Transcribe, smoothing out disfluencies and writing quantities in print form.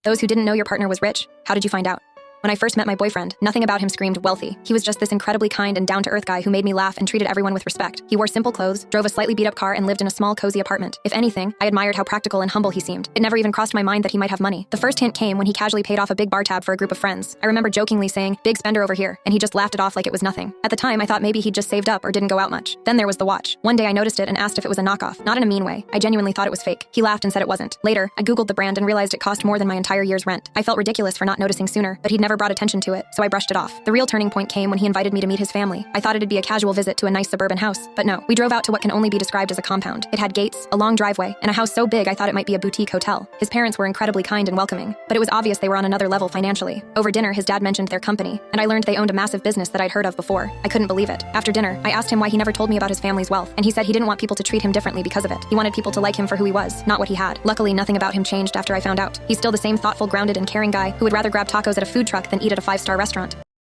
Those who didn't know your partner was rich, how did you find out? When I first met my boyfriend, nothing about him screamed wealthy. He was just this incredibly kind and down-to-earth guy who made me laugh and treated everyone with respect. He wore simple clothes, drove a slightly beat-up car, and lived in a small, cozy apartment. If anything, I admired how practical and humble he seemed. It never even crossed my mind that he might have money. The first hint came when he casually paid off a big bar tab for a group of friends. I remember jokingly saying, "Big spender over here," and he just laughed it off like it was nothing. At the time, I thought maybe he'd just saved up or didn't go out much. Then there was the watch. One day I noticed it and asked if it was a knockoff. Not in a mean way. I genuinely thought it was fake. He laughed and said it wasn't. Later, I Googled the brand and realized it cost more than my entire year's rent. I felt ridiculous for not noticing sooner, but he'd never brought attention to it, so I brushed it off. The real turning point came when he invited me to meet his family. I thought it'd be a casual visit to a nice suburban house, but no. We drove out to what can only be described as a compound. It had gates, a long driveway, and a house so big I thought it might be a boutique hotel. His parents were incredibly kind and welcoming, but it was obvious they were on another level financially. Over dinner, his dad mentioned their company, and I learned they owned a massive business that I'd heard of before. I couldn't believe it. After dinner, I asked him why he never told me about his family's wealth, and he said he didn't want people to treat him differently because of it. He wanted people to like him for who he was, not what he had. Luckily, nothing about him changed after I found out. He's still the same thoughtful, grounded, and caring guy who would rather grab tacos at a food truck than eat at a 5-star restaurant.